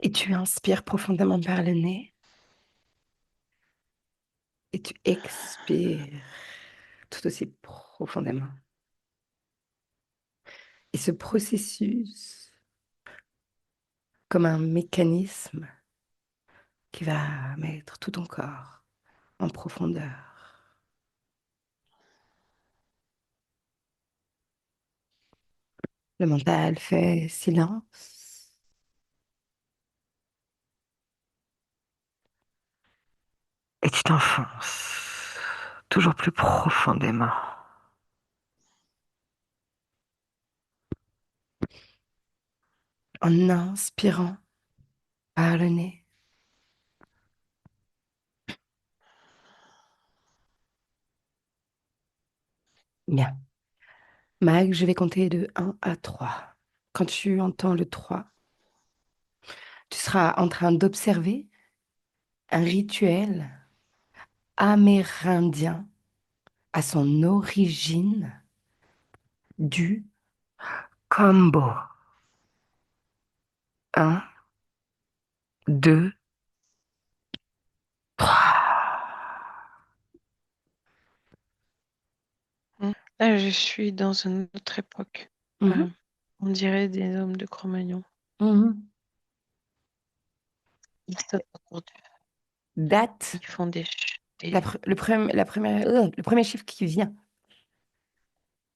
Et tu inspires profondément par le nez et tu expires tout aussi profondément. Et ce processus, comme un mécanisme qui va mettre tout ton corps en profondeur. Le mental fait silence et tu t'enfonces toujours plus profondément en inspirant par le nez. Bien. Mag, je vais compter de 1 à 3. Quand tu entends le 3, tu seras en train d'observer un rituel amérindien à son origine du Kambo. 1, 2, 3. Là, je suis dans une autre époque. Euh, Mhm, on dirait des hommes de Cro-Magnon. mhm. Ils sautent autour d'eux. Date, Ils font le premier chiffre qui vient.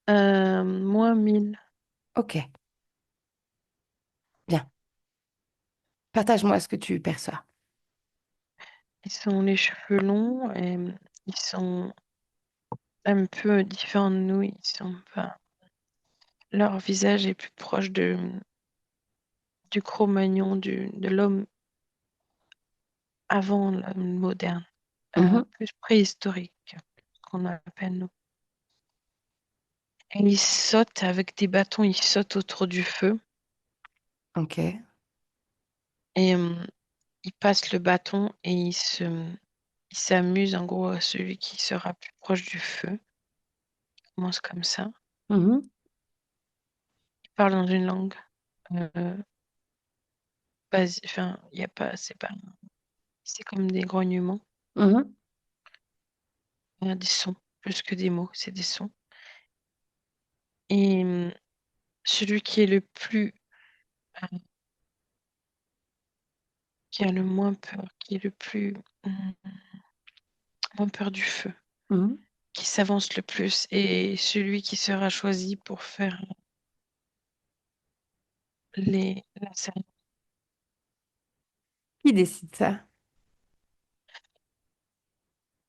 moins 1000. Ok, bien. Partage-moi ce que tu perçois. Ils ont les cheveux longs et ils sont un peu différents de nous. Ils sont pas... Leur visage est plus proche du Cro-Magnon, de l'homme avant l'homme moderne, Mhm, plus préhistorique, ce qu'on appelle nous. Et ils sautent avec des bâtons, ils sautent autour du feu ok. et ils passent le bâton et ils s'amusent en gros à celui qui sera plus proche du feu. Ils commencent comme ça. Mhm, Ils parlent dans une langue enfin, il y a pas, c'est comme des grognements. mhm. Il y a des sons, plus que des mots, c'est des sons. Et celui qui est le plus, euh, qui a le moins peur, qui est le plus, hum, moins peur du feu, Mhm. qui s'avance le plus, et celui qui sera choisi pour faire la cérémonie. Qui décide ça?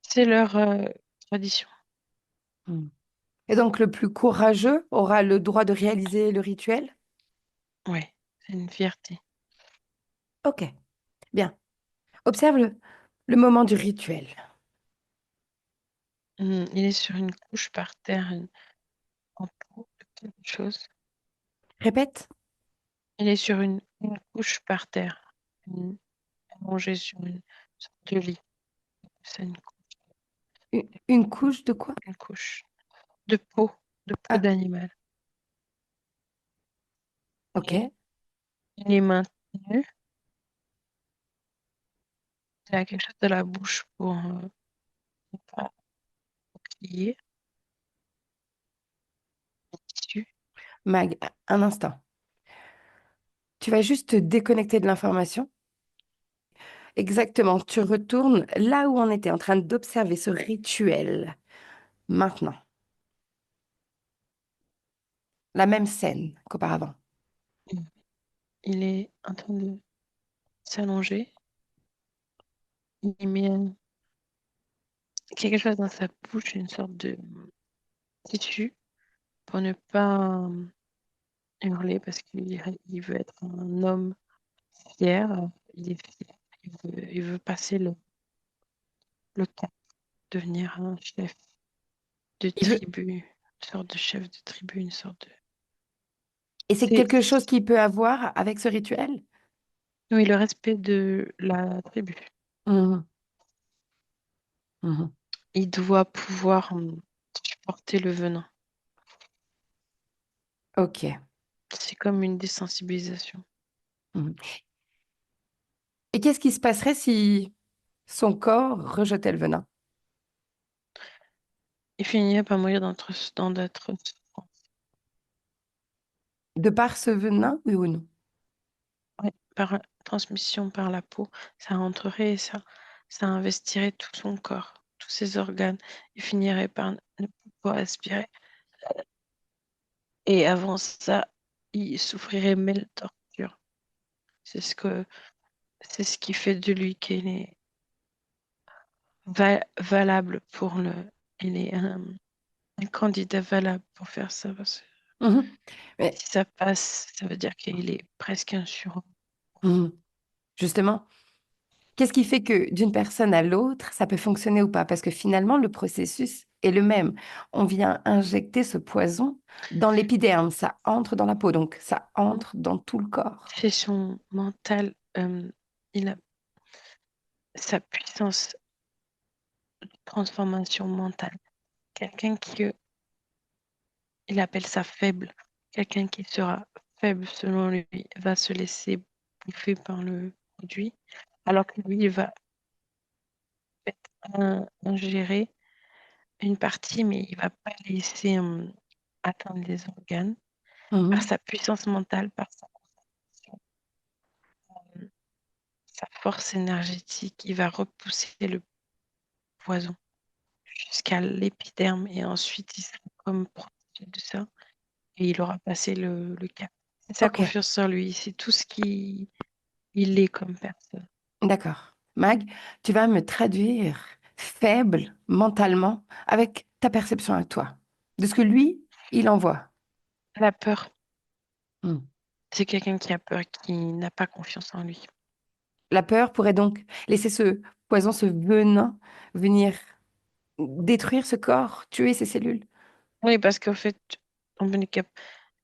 C'est leur tradition. Mhm. Et donc le plus courageux aura le droit de réaliser le rituel? Ouais, c'est une fierté. Ok, bien. Observe le moment du rituel. Il est sur une couche par terre, en peau de quelque chose. Répète. Il est sur une couche par terre, une- allongé sur une sorte de lit. C'est Une couche de quoi? une couche de peau Ah, d'animal. Et ok. il est maintenu. Il a quelque chose de la bouche pour ne pas crier dessus. Mag, un instant. Tu vas juste te déconnecter de l'information. Exactement. Tu retournes là où on était en train d'observer ce rituel. Maintenant. La même scène qu'auparavant. Il est en train de s'allonger. Il met quelque chose dans sa bouche, une sorte de tissu, pour ne pas hurler parce qu'il veut être un homme fier. Il est fier. Il veut passer le cap, devenir un chef de Il veut... tribu, une sorte de chef de tribu, une sorte de... Et c'est C'est, quelque chose qui peut avoir avec ce rituel? oui, le respect de la tribu. Mhm, mhm. Il doit pouvoir supporter le venin. Ok. C'est comme une désensibilisation. Mhm. Et qu'est-ce qui se passerait si son corps rejetait le venin? Il finirait par mourir dans d'autres souffrances. De par ce venin, oui ou non? Ouais, par transmission par la peau, ça rentrerait et ça investirait tout son corps, tous ses organes. Il finirait par ne plus pouvoir respirer. Et avant ça, il souffrirait mille tortures. C'est ce que, c'est ce qui fait de lui qu'il est valable pour le. Il est un candidat valable pour faire ça. Parce que Mhm. Mais, si ça passe, ça veut dire qu'il est presque un surhomme. mhm. Justement, qu'est-ce qui fait que d'une personne à l'autre, ça peut fonctionner ou pas? Parce que finalement, le processus est le même. On vient injecter ce poison dans l'épiderme, ça entre dans la peau, donc ça entre dans tout le corps. C'est son mental, il a sa puissance de transformation mentale. Quelqu'un qui, il appelle ça faible. Quelqu'un qui sera faible selon lui va se laisser bouffer par le produit, alors que lui, il va ingérer une partie, mais il va pas laisser atteindre les organes par Mhm. sa puissance mentale, par sa force énergétique. Il va repousser le poison jusqu'à l'épiderme et ensuite il sera comme protégé de ça et il aura passé le cap. C'est sa Ok, confiance en lui, c'est tout ce qui il est comme personne. d'accord. Mag, tu vas me traduire faible mentalement avec ta perception à toi, de ce que lui, il envoie. La peur, Hmm. c'est quelqu'un qui a peur, qui n'a pas confiance en lui. La peur pourrait donc laisser ce poison, ce venin venir détruire ce corps, tuer ses cellules. Oui, parce qu'en fait, on est cap-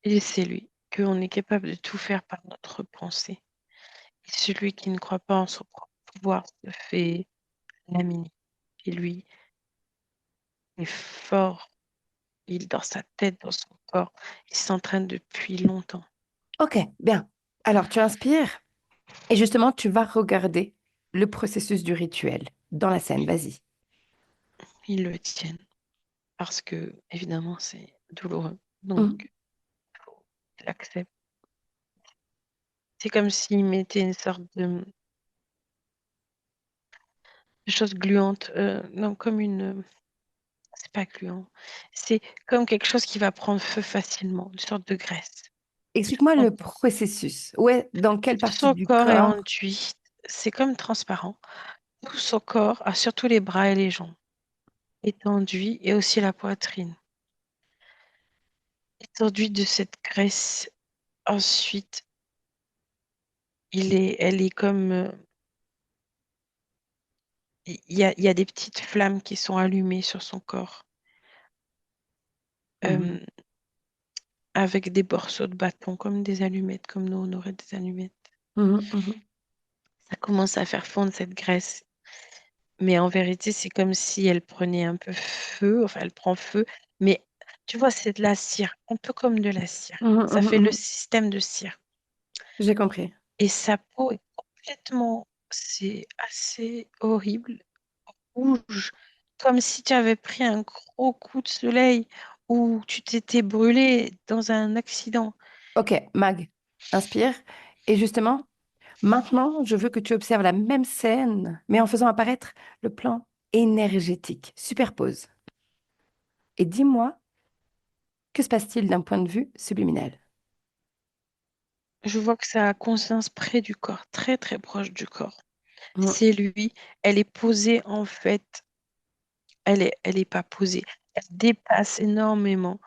et c'est lui, qu'on est capable de tout faire par notre pensée. Et celui qui ne croit pas en son propre pouvoir se fait laminer. Et lui est fort, il est dans sa tête, dans son corps. Il s'entraîne depuis longtemps. Ok, bien. Alors tu inspires et justement tu vas regarder le processus du rituel dans la scène. Vas-y. Ils le tiennent parce que, évidemment, c'est douloureux. Donc, Hmm. il faut qu'il accepte. C'est comme s'il mettait une sorte de chose gluante, non, comme une. C'est pas gluant. C'est comme quelque chose qui va prendre feu facilement, une sorte de graisse. Explique-moi Son le processus. Ouais, dans quelle partie son du corps est corps? enduit, c'est comme transparent. Tout son corps, surtout les bras et les jambes, est enduit et aussi la poitrine est enduit de cette graisse. Ensuite, elle est comme, il y a des petites flammes qui sont allumées sur son corps, Mhm, euh, avec des morceaux de bâton, comme des allumettes, comme nous on aurait des allumettes. mhm, mhm. Ça commence à faire fondre cette graisse. Mais en vérité, c'est comme si elle prenait un peu feu, enfin elle prend feu, mais tu vois, c'est de la cire, un peu comme de la cire. Mhm, Ça mhm, fait le mhm. système de cire. J'ai compris. Et sa peau est complètement, c'est assez horrible, rouge, comme si tu avais pris un gros coup de soleil ou tu t'étais brûlé dans un accident. Ok, Mag, inspire. Et justement, maintenant, je veux que tu observes la même scène, mais en faisant apparaître le plan énergétique. Superpose. Et dis-moi, que se passe-t-il d'un point de vue subliminal? Je vois que sa conscience près du corps, très très proche du corps. Mhm, C'est lui, elle est posée en fait, elle est pas posée, elle dépasse énormément.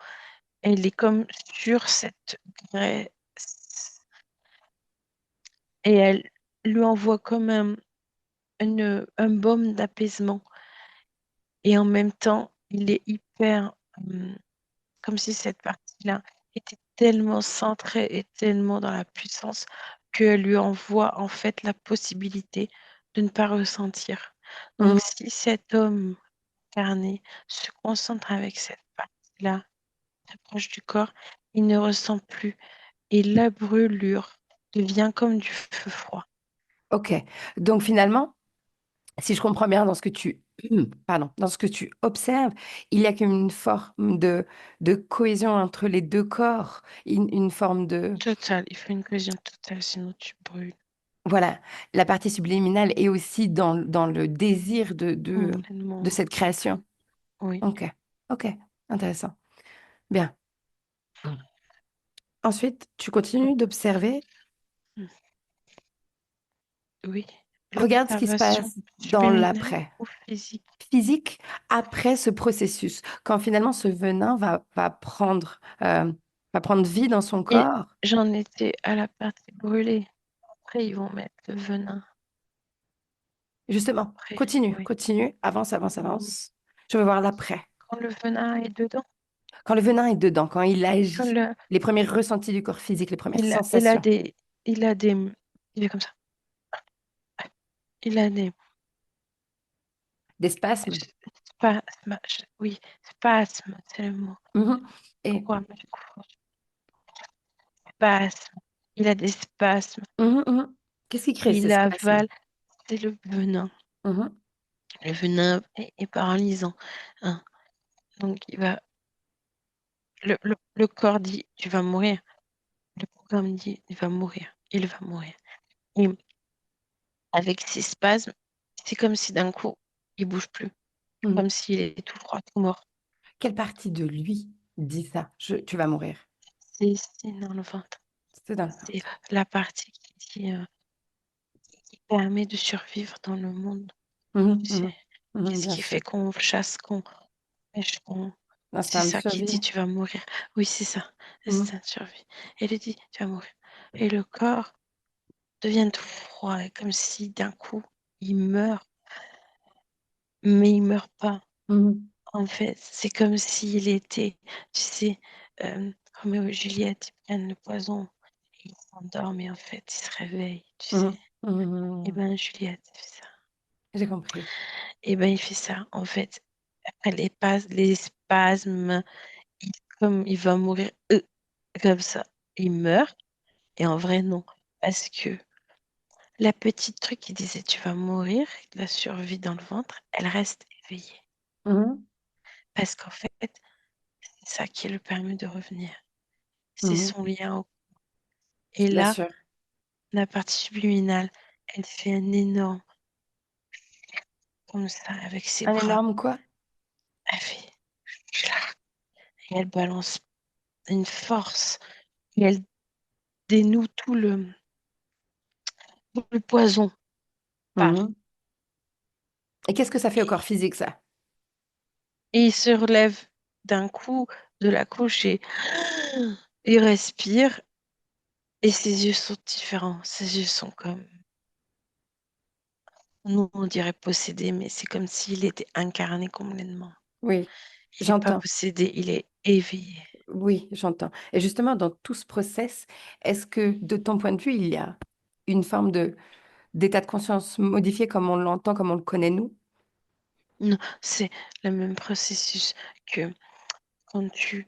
Elle est comme sur cette graisse et elle lui envoie comme un baume d'apaisement. Et en même temps, il est hyper, comme si cette partie-là était tellement centrée et tellement dans la puissance qu'elle lui envoie en fait la possibilité de ne pas ressentir. mhm, Donc si cet homme carné se concentre avec cette partie-là très proche du corps, il ne ressent plus et la brûlure devient comme du feu froid. Ok. Donc finalement, si je comprends bien dans ce que tu, pardon, dans ce que tu observes, il y a comme une forme de cohésion entre les deux corps, une forme de, Total, il faut une cohésion totale, sinon tu brûles voilà, la partie subliminale est aussi dans le désir de complètement. cette création. Oui. Ok, ok, intéressant. Bien. Ensuite, tu continues d'observer. Oui. Regarde ce qui se L'observation passe dans subliminale l'après. ou physique. Physique après ce processus, quand finalement ce venin va prendre vie dans son Et corps. j'en étais à la partie brûlée. Après, ils vont mettre le venin. Justement, Après, continue, oui. continue, avance, avance, avance. Je veux voir l'après. Quand le venin est dedans, Quand le venin est dedans, quand il quand agit, le, les premiers ressentis du corps physique, les premières il a sensations, des, il a des, il est comme ça. Il a des des spasmes. oui, spasme, c'est le mot. Mhm. Et Pourquoi? Mais je comprends. Spasme. Il a des spasmes. mhm, mhm. Qu'est-ce qui crée ces Il spasmes? avale, c'est le venin. Mhm, Le venin est paralysant, hein. Donc, le corps dit, tu vas mourir. Le programme dit, il va mourir. Il va mourir. Et avec ces spasmes, c'est comme si d'un coup, il bouge plus. Comme mhm. s'il est tout froid, tout mort. Quelle partie de lui dit ça? Tu vas mourir. C'est dans le ventre. C'est dans le C'est ventre. la partie qui permet de survivre dans le monde. Mhm, Tu sais, mhm, mhm, qu'est-ce bien qui sûr. fait qu'on chasse, qu'on pêche, qu'on... C'est L'instinct de ça qui dit, survie. tu vas mourir. Oui, c'est ça. Mhm, L'instinct de survie. Elle lui dit, tu vas mourir. Et le corps devient tout froid, comme si d'un coup, il meurt, mais il meurt pas. mhm, En fait, c'est comme s'il était, tu sais, Roméo et Juliette, ils prennent le poison, et ils s'endorment, et en fait, ils se réveillent, tu sais. mhm, mhm, Et mhm. ben, Juliette, il fait ça. J'ai compris. Et ben, il fait ça. En fait, après les spasmes, comme il va mourir, comme ça, il meurt. Et en vrai, non. Parce que la petite truc qui disait tu vas mourir, la survie dans le ventre, elle reste éveillée. Mhm, Parce qu'en fait, c'est ça qui le permet de revenir. C'est mhm. son lien au... Et Bien là, sûr. la partie subliminale, elle fait un énorme, comme ça, avec ses Un bras. énorme quoi? Elle fait, clac, et elle balance une force. Et elle dénoue tout le poison. Paf. Mhm. Et qu'est-ce que ça fait au corps physique, ça? Et il se relève d'un coup de la couche et il respire. Et ses yeux sont différents. Ses yeux sont comme, nous on dirait possédé, mais c'est comme s'il était incarné complètement. Oui, Il n'est pas j'entends. possédé, il est éveillé. Oui, j'entends. Et justement, dans tout ce process, est-ce que, de ton point de vue, il y a une forme de d'état de conscience modifié comme on l'entend, comme on le connaît nous? Non, c'est le même processus que quand tu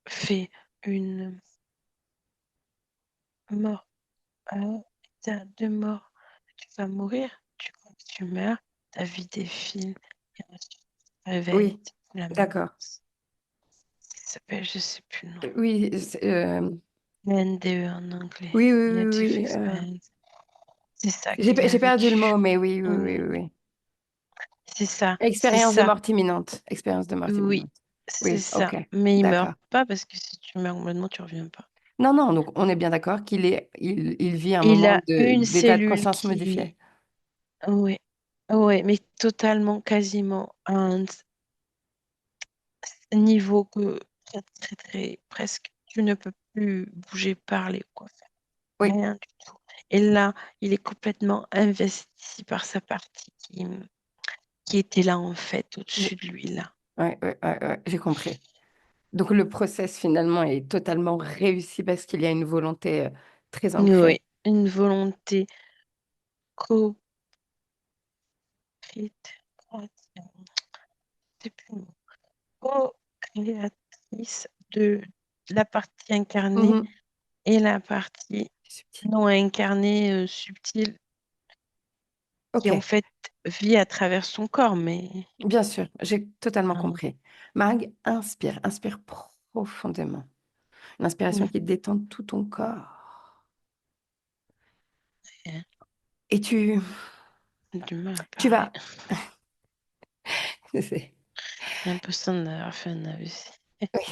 fais une mort, état de mort, tu vas mourir, quand tu meurs, ta vie défile et ensuite tu te réveilles. Oui, C'est la même d'accord. chose. Ça s'appelle, je sais plus le nom. Oui, NDE en anglais. oui, oui, Near oui, Death oui, Experience. C'est ça qu'il a j'ai perdu le vécu. mot, mais oui, oui, oui, Oui, oui, oui. c'est ça, c'est Expérience de ça. mort imminente. Expérience de mort Oui, imminente. c'est Oui, ça. ok, Mais il meurt d'accord. pas parce que si tu meurs complètement, tu reviens pas. Non, non, donc on est bien d'accord il vit un Il moment a une d'état de cellule conscience qui, modifié. oui, oui, mais totalement, quasiment à un niveau que très, très, très, presque, tu ne peux plus bouger, parler, quoi, faire Oui, rien du tout. Et là, il est complètement investi par sa partie qui était là, en fait, j'ai au-dessus de lui, là. ouais, ouais, ouais, ouais, j'ai compris. Donc le process finalement est totalement réussi parce qu'il y a une volonté très ancrée. Oui, une volonté c'est plus le mot. Co-créatrice de la partie incarnée Mhm. et la partie C'est subtil. non incarnée, subtile. Ok, qui en fait vit à travers son corps, mais bien sûr, j'ai totalement euh, compris. Mag, inspire, inspire profondément. Une inspiration ouais, qui détend tout ton corps. j'ai Et du mal à tu parler. vas... C'est J'ai l'impression d'avoir fait un AVC. oui,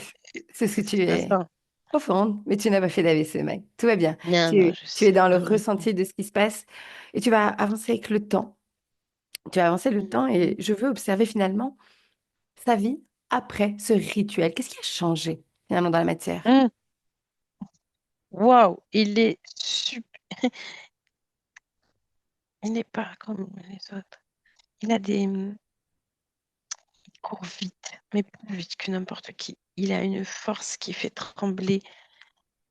c'est ce que tu C'est pas es ça. profonde, mais tu n'as pas fait d'AVC, mec. Tout va bien. Non, non, je Tu es sais. dans le Non, non, non. ressenti de ce qui se passe et tu vas avancer avec le temps. Tu vas avancer le temps et je veux observer finalement sa vie après ce rituel. Qu'est-ce qui a changé finalement dans la matière? Hum, Waouh, il est super. Il n'est pas comme les autres. Il court vite, mais plus vite que n'importe qui. Il a une force qui fait trembler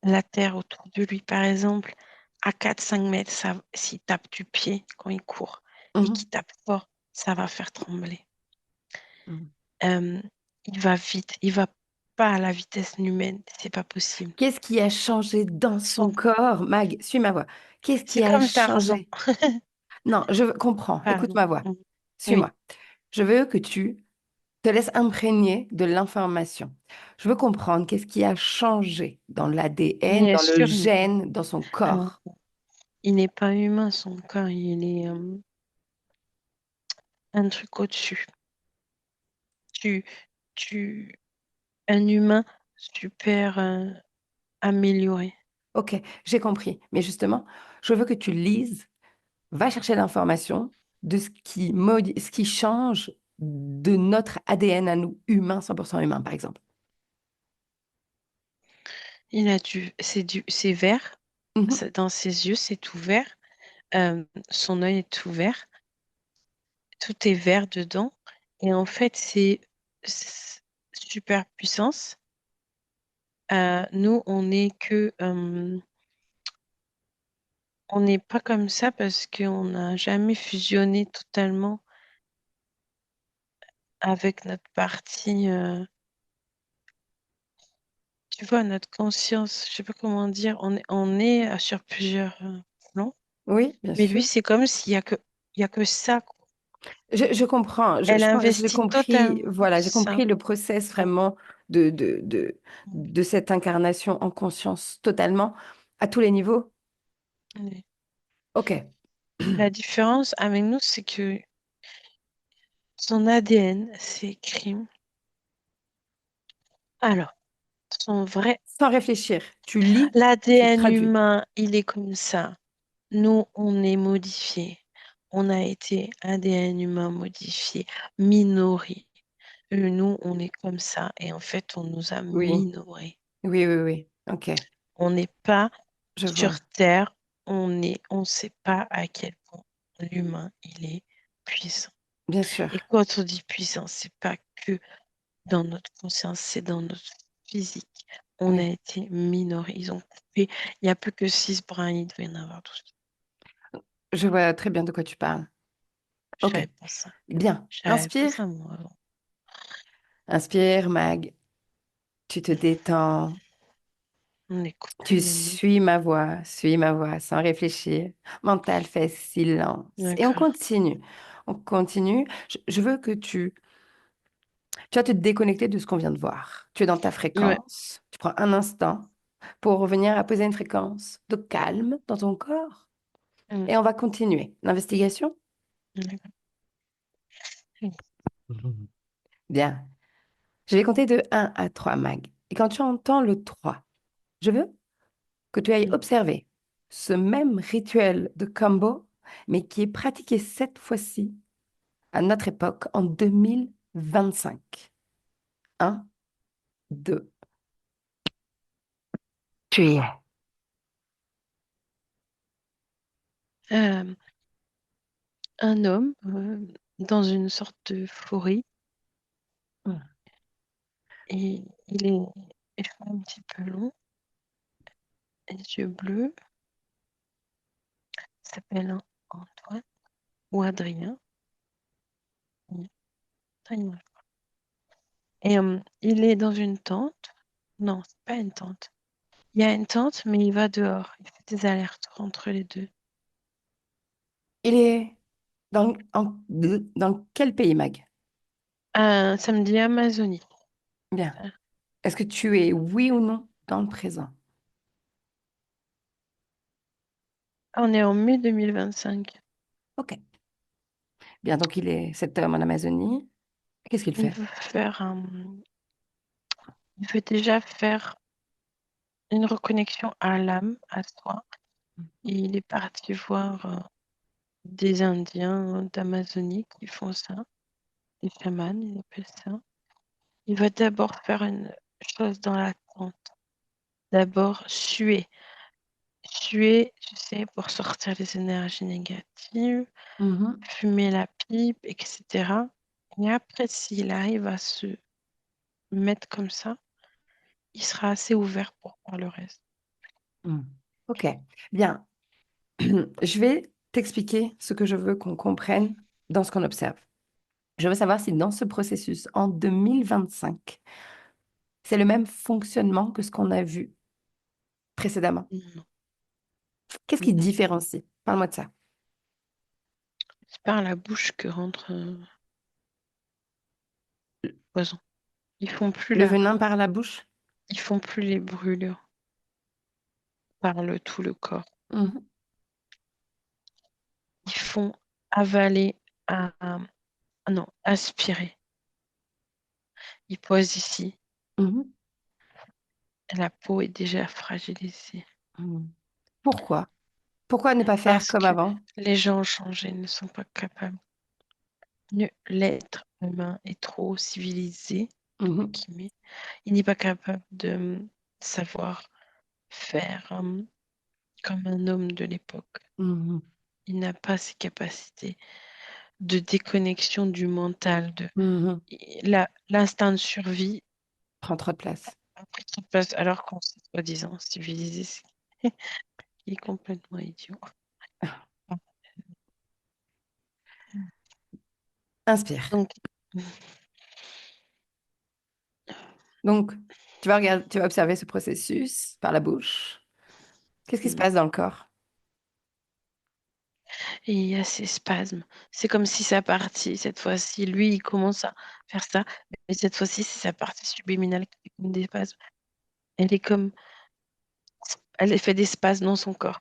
la terre autour de lui. Par exemple, à 4-5 mètres, s'il tape du pied quand il court et Mhm. qu'il tape fort, ça va faire trembler. Mhm. Euh, il va vite, il va pas à la vitesse humaine, c'est pas possible. Qu'est-ce qui a changé dans son Son- corps? Mag, suis ma voix. Qu'est-ce C'est qui a comme Tarzan. changé? Non, comprends. Écoute Pardon. ma voix. Oui, Suis-moi. Je veux que tu te laisses imprégner de l'information. Je veux comprendre qu'est-ce qui a changé dans l'ADN, bien dans le sûr, gène, dans son euh, corps. il n'est pas humain, son corps, il est un truc au-dessus. Tu, tu, un humain super amélioré. Ok, j'ai compris. Mais justement, je veux que tu lises, va chercher l'information de ce qui change de notre ADN à nous, humains, 100% humains, par exemple. C'est vert. Mhm. Dans ses yeux, c'est tout vert. Son œil est ouvert. Tout est vert dedans. Et en fait, c'est super puissance. Nous, on n'est pas comme ça parce qu'on n'a jamais fusionné totalement avec notre partie, tu vois, notre conscience. Je sais pas comment dire. On est sur plusieurs plans. Oui, bien Mais lui, sûr. c'est comme s'il y a que ça, quoi. Je comprends, Elle j'ai investit compris, totalement voilà, j'ai ça. compris le process Mm, vraiment de cette incarnation en conscience totalement, à tous les niveaux. mm. Ok. La différence avec nous, c'est que son ADN, c'est écrit. Alors, son vrai Sans réfléchir, tu lis, tu l'ADN traduis. humain, il est comme ça. Nous, on est modifié. On a été ADN humain modifié, minoré. Nous, on est comme ça. Et en fait, on nous a Oui, minorés. oui, oui, oui. Ok, On n'est pas je vois. sur Terre. On ne sait pas à quel point l'humain, il est puissant. Bien sûr. Et quand on dit puissant, c'est pas que dans notre conscience, c'est dans notre physique. On a Oui, été minorés. Ils ont coupé. Il n'y a plus que 6 brins. Il devait y en avoir 12. je vois très bien de quoi tu parles. Je Ok, savais pas ça. bien. Je savais pas Inspire, ça, moi, avant. inspire, Mag. Tu te détends. On est coupé Tu de nous. suis ma voix, sans réfléchir. Mental fait silence. Et on D'accord. continue. On continue. Je veux que tu vas te déconnecter de ce qu'on vient de voir. Tu es dans ta Ouais. fréquence. Tu prends un instant pour revenir à poser une fréquence de calme dans ton corps. Mm, Et on va continuer l'investigation. d'accord. Mm. Mhm. Bien. Je vais compter de 1 à 3, Mag. Et quand tu entends le 3, je veux que tu ailles Mm. observer ce même rituel de combo, mais qui est pratiqué cette fois-ci à notre époque en 2025. 1, 2. Tu y es. Euh, un homme dans une sorte de forêt Mm. et il est les cheveux un petit peu long, les yeux bleus. Il s'appelle Antoine ou Adrien. Mm, Adrien. Et il est dans une tente. Non, c'est pas une tente. Il y a une tente, mais il va dehors. Il fait des allers-retours entre les deux. Il est Dans quel pays, Mag? Ça me dit Amazonie. Bien. Est-ce que tu es oui ou non dans le présent? On est en mai 2025. Ok. Bien, donc il est cet homme en Amazonie. Qu'est-ce qu'il Il fait? veut faire il veut déjà faire une reconnexion à l'âme, à soi. Et il est parti voir des Indiens d'Amazonie qui font ça, des chamans, ils appellent ça. Il va d'abord faire une chose dans l'attente. D'abord, suer. Suer, tu sais, pour sortir les énergies négatives, Mhm, fumer la pipe, etc. Et après, s'il arrive à se mettre comme ça, il sera assez ouvert pour faire le reste. mhm. Ok. Bien. Je vais t'expliquer ce que je veux qu'on comprenne dans ce qu'on observe. Je veux savoir si dans ce processus, en 2025, c'est le même fonctionnement que ce qu'on a vu précédemment. Non, Qu'est-ce qui non. différencie? Parle-moi de ça. C'est par la bouche que rentre le poison. Ils font plus Le la, venin par la bouche? ils font plus les brûlures par tout le corps. Mhm, Ils font avaler, non, aspirer. Ils posent ici. mhm, La peau est déjà fragilisée. mhm. Pourquoi? Pourquoi ne pas faire Parce comme que avant? les gens ont changé, ne sont pas capables. L'être humain est trop civilisé, entre Mhm, guillemets. Il n'est pas capable de savoir faire comme un homme de l'époque. mhm, Il n'a pas ces capacités de déconnexion du mental. mhm. L'instinct de survie Prends trop de place. a pris toute place alors qu'on s'est soi-disant civilisé. Il est complètement idiot. Inspire. Donc, Donc, tu vas regarder, tu vas observer ce processus par la bouche. Qu'est-ce qui se mm, passe dans le corps? et il y a ces spasmes. C'est comme si sa partie, cette fois-ci, lui, il commence à faire ça, mais cette fois-ci, c'est sa partie subliminale qui fait comme des spasmes. Elle est comme, elle fait des spasmes dans son corps.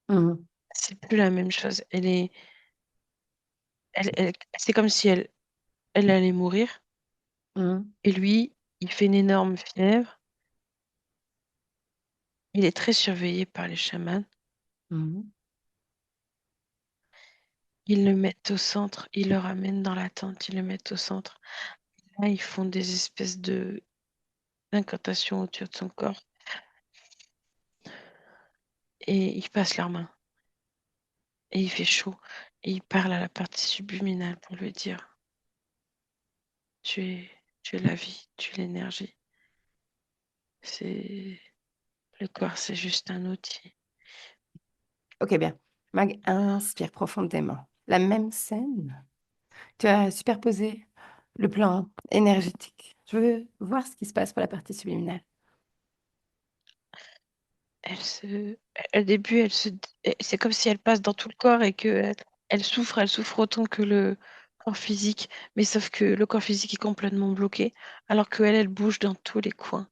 Mhm, C'est plus la même chose. C'est comme si elle allait mourir, mhm, et lui, il fait une énorme fièvre. Il est très surveillé par les chamans. mhm, Ils le mettent au centre, ils le ramènent dans la tente, ils le mettent au centre. Là, ils font des espèces de d'incantations autour de son corps et ils passent leurs mains. Et il fait chaud. Et il parle à la partie subliminale pour lui dire, tu es, tu es la vie, tu es l'énergie. C'est le corps, c'est juste un outil. Ok, bien. Mag, inspire profondément. La même scène. Tu as superposé le plan énergétique. Je veux voir ce qui se passe pour la partie subliminale. Elle se, Au début, c'est comme si elle passe dans tout le corps et que elle souffre autant que le corps physique, mais sauf que le corps physique est complètement bloqué, alors qu'elle, elle bouge dans tous les coins,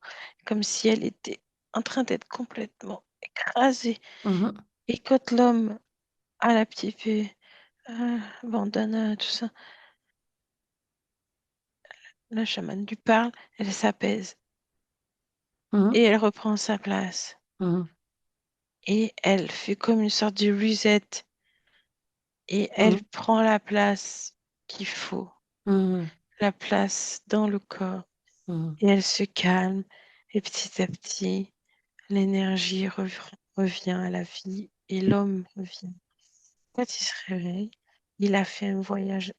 comme si elle était en train d'être complètement écrasée. Mhm, Et quand l'homme a la petite bandana, tout ça, la chamane lui parle, elle s'apaise mhm, et elle reprend sa place. mhm, Et elle fait comme une sorte de reset et elle mhm, prend la place qu'il faut, mhm, la place dans le corps. mhm, Et elle se calme et petit à petit, l'énergie revient à la vie et l'homme revient. Quand il se réveille, il a fait un voyage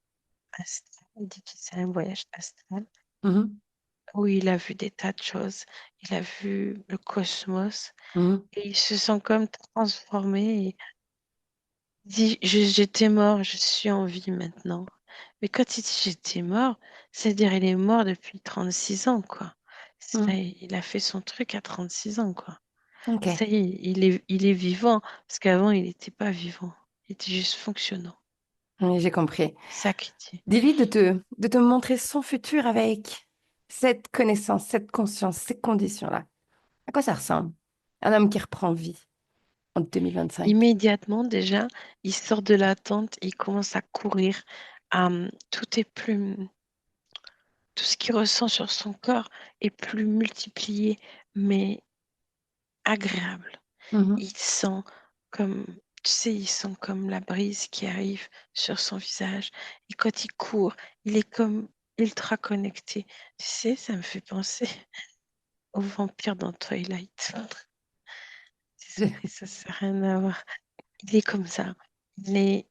astral. Il dit que c'est un voyage astral mhm, où il a vu des tas de choses. Il a vu le cosmos mhm, et il se sent comme transformé. Et il dit, j'étais mort, je suis en vie maintenant. Mais quand il dit j'étais mort, c'est-à-dire il est mort depuis 36 ans, quoi. Ça, mhm. il a fait son truc à 36 ans, quoi. Ok. Ça y est, il est vivant, parce qu'avant, il n'était pas vivant. Il était juste fonctionnant. Oui, j'ai compris. Ça qui dit. Dis-lui de te montrer son futur avec cette connaissance, cette conscience, ces conditions-là. À quoi ça ressemble? Un homme qui reprend vie en 2025. Immédiatement, déjà, il sort de la tente, il commence à courir. Tout est plus, tout ce qu'il ressent sur son corps est plus multiplié, mais agréable. Mhm. Il sent comme, tu sais, il sent comme la brise qui arrive sur son visage. Et quand il court, il est comme ultra connecté. Tu sais, ça me fait penser au vampire dans Twilight. Désolée, ça n'a rien à voir. Il est comme ça. Il est,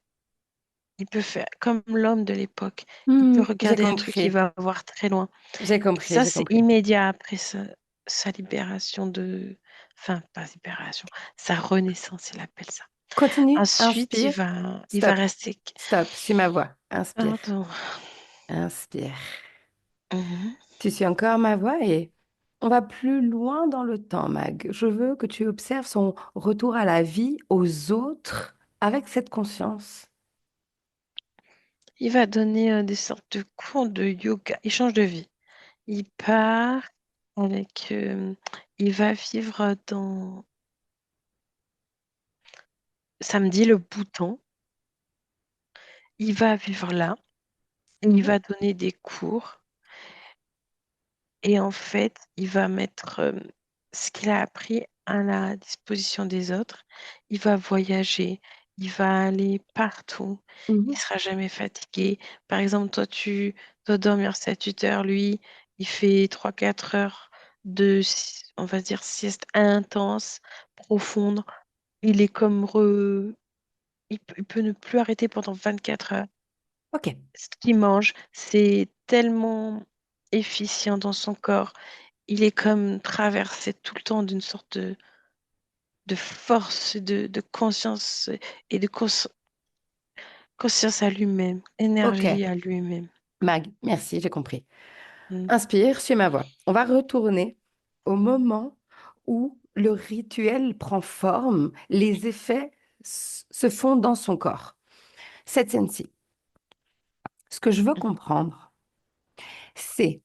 il peut faire comme l'homme de l'époque. Il peut J'ai regarder un truc, il compris. va voir très loin. J'ai compris, Ça, j'ai c'est compris. immédiat après sa libération de... Enfin, pas libération, sa renaissance, il appelle ça. Continue, Ensuite, inspire, il va stop, rester... stop, suis ma voix. Inspire, Pardon. inspire. Mhm. Tu suis encore ma voix et on va plus loin dans le temps, Mag. Je veux que tu observes son retour à la vie, aux autres, avec cette conscience. Il va donner des sortes de cours de yoga. Il change de vie. Il part avec... il va vivre dans... Samedi, le Bhoutan. Il va vivre là. Et il Mhm, va donner des cours. Et en fait, il va mettre ce qu'il a appris à la disposition des autres. Il va voyager, il va aller partout. Il mhm. sera jamais fatigué. Par exemple, toi, tu dois dormir 7 8 heures. Lui, il fait 3 4 heures de, on va dire, sieste intense, profonde. Il est comme il peut ne plus arrêter pendant 24 heures. Ok, Ce qu'il mange, c'est tellement efficient dans son corps. Il est comme traversé tout le temps d'une sorte de force, de conscience et de conscience à lui-même, ok. énergie à lui-même. Mag, merci, j'ai compris. Mm. Inspire, suis ma voix. On va retourner au moment où le rituel prend forme, les effets se font dans son corps. Cette scène-ci, ce que je veux comprendre, c'est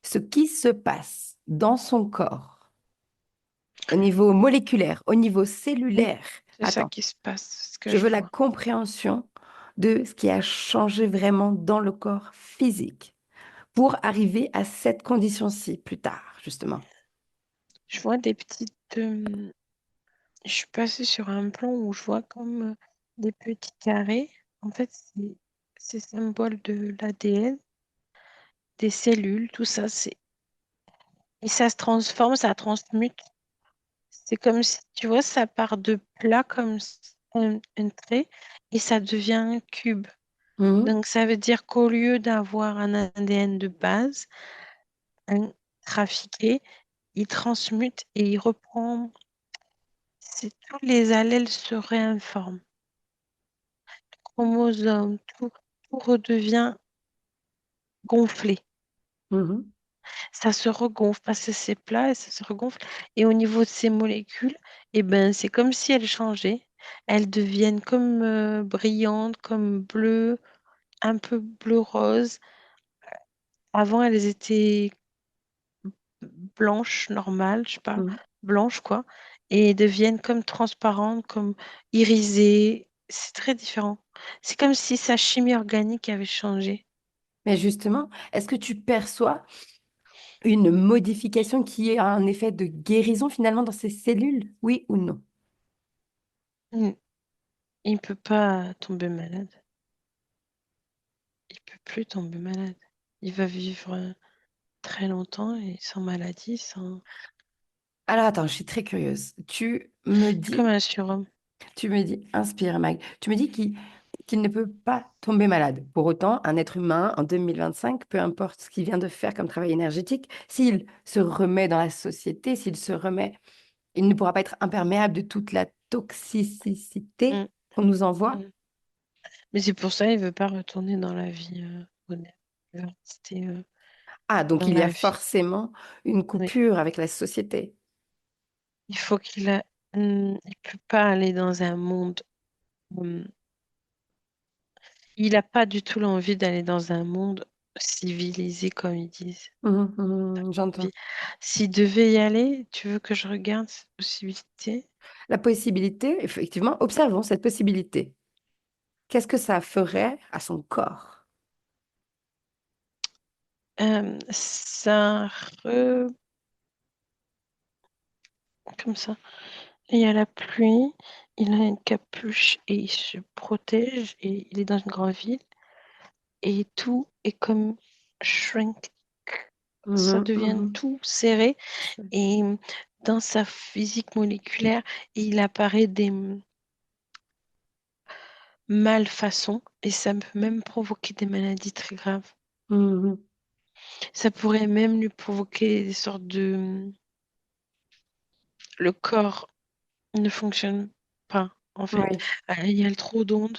ce qui se passe dans son corps, au niveau moléculaire, au niveau Oui, cellulaire. c'est ça Attends, qui se passe, c'est ce que je je veux la vois. compréhension de ce qui a changé vraiment dans le corps physique pour arriver à cette condition-ci plus tard, justement. Je vois des petites. Je suis passée sur un plan où je vois comme des petits carrés. En fait, c'est symbole de l'ADN, des cellules, tout ça. Et ça se transforme, ça transmute. C'est comme si, tu vois, ça part de plat comme un trait et ça devient un cube. Mhm. Donc, ça veut dire qu'au lieu d'avoir un ADN de base, un trafiqué, il transmute et il reprend. Tous les allèles se réinforment. Chromosomes, tout redevient gonflé. Mhm. Ça se regonfle parce que c'est plat et ça se regonfle. Et au niveau de ces molécules, eh ben, c'est comme si elles changeaient. Elles deviennent comme brillantes, comme bleues, un peu bleu rose. Avant, elles étaient blanches, normales, je parle, Mhm. blanches quoi, et deviennent comme transparentes, comme irisées. C'est très différent. C'est comme si sa chimie organique avait changé. Mais justement, est-ce que tu perçois une modification qui a un effet de guérison finalement dans ces cellules? Oui ou non? Mm. Il ne peut pas tomber malade. Il peut plus tomber malade. Il va vivre très longtemps et sans maladie, sans... Alors attends, je suis très curieuse. Tu me C'est comme dis, un surhomme. tu me dis, inspire Mag, tu me dis qu'il ne peut pas tomber malade. Pour autant, un être humain en 2025, peu importe ce qu'il vient de faire comme travail énergétique, s'il se remet dans la société, s'il se remet, il ne pourra pas être imperméable de toute la toxicité Mm, qu'on nous envoie. mm. Mais c'est pour ça qu'il ne veut pas retourner dans la vie honnête. Il veut rester Ah, donc dans il y a la vie. forcément une Oui. coupure avec la société. Il faut qu'il a... il peut pas aller dans un monde. hum, il n'a pas du tout l'envie d'aller dans un monde civilisé, comme ils disent. J'entends. Vie. S'il devait y aller, tu veux que je regarde cette possibilité? La possibilité, effectivement, observons cette possibilité. Qu'est-ce que ça ferait à son corps? Ça comme ça. Il y a la pluie, il a une capuche et il se protège et il est dans une grande ville et tout est comme shrink. Ça Mhm, devient mhm. tout serré et dans sa physique moléculaire, il apparaît des malfaçons et ça peut même provoquer des maladies très graves. Mhm. Ça pourrait même lui provoquer des sortes de... Le corps ne fonctionne pas, en fait. Oui. Il y a trop d'ondes,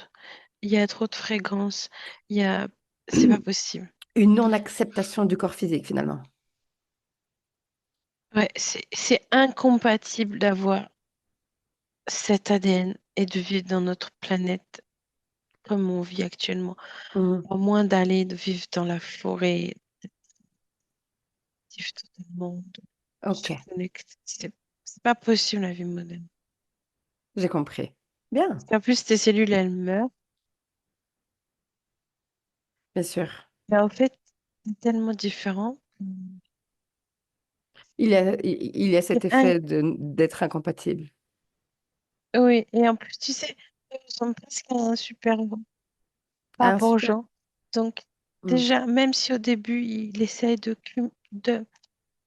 il y a trop de fréquences, il y a... C'est pas possible. Une non-acceptation du corps physique, finalement. Ouais, c'est incompatible d'avoir cet ADN et de vivre dans notre planète comme on vit actuellement. Mhm. À moins d'aller de vivre dans la forêt, vivre totalement, de se Ok, connecter. C'est pas possible la vie moderne. j'ai compris. Bien, En plus, tes cellules, elles meurent. bien sûr. Mais en fait, c'est tellement différent. Il y a C'est cet effet d'être incompatible. Oui, et en plus, tu sais, nous sommes presque un super-héros par Un rapport aux super. gens. Donc, Mhm, déjà, même si au début, il essaye de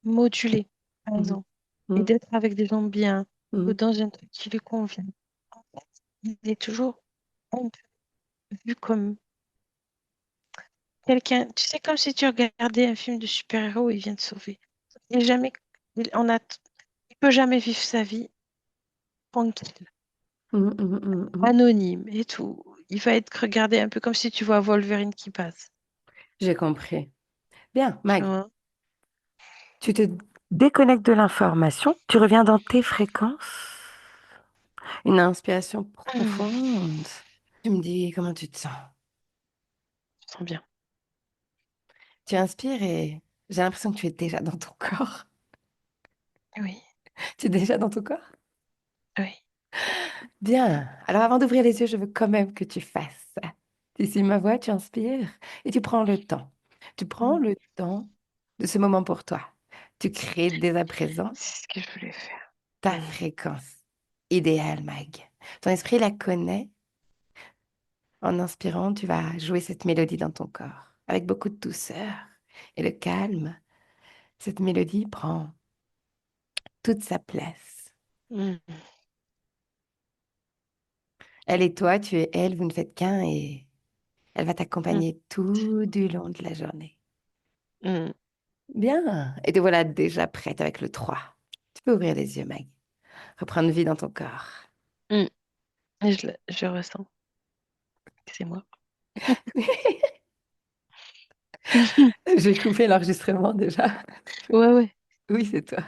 moduler, par mhm, exemple, et mhm, d'être avec des gens bien, ou mhm, dans un truc qui lui convient, en fait, il est toujours un peu vu comme quelqu'un, tu sais, comme si tu regardais un film de super-héros, il vient te sauver. Il est jamais, il peut jamais vivre sa vie tranquille, mhm, mhm, mhm, mhm. anonyme et tout. Il va être regardé un peu comme si tu vois Wolverine qui passe. J'ai compris. Bien, Tu Mag, vois? tu te déconnectes de l'information, tu reviens dans tes fréquences. Une inspiration profonde. Tu me dis comment tu te sens. Je sens bien. Tu inspires et j'ai l'impression que tu es déjà dans ton corps. Oui, Tu es déjà dans ton corps? oui. Bien. Alors avant d'ouvrir les yeux, je veux quand même que tu fasses ça. Tu suis ma voix, tu inspires et tu prends le temps. Tu prends Mm. le temps de ce moment pour toi. Tu crées dès à présent C'est ce que je voulais faire. ta Mm. fréquence idéale, Mag. Ton esprit la connaît. En inspirant, tu vas jouer cette mélodie dans ton corps avec beaucoup de douceur et de calme. Cette mélodie prend toute sa place. Mm. Elle et toi, tu es elle, vous ne faites qu'un et elle va Mm. t'accompagner tout du long de la journée. Mm. Bien. Et te voilà déjà prête avec le 3. Tu peux ouvrir les yeux, Mag. Reprendre vie dans ton corps. Mm. Et je ressens que c'est moi. J'ai coupé l'enregistrement déjà. Ouais, ouais. Oui, c'est toi.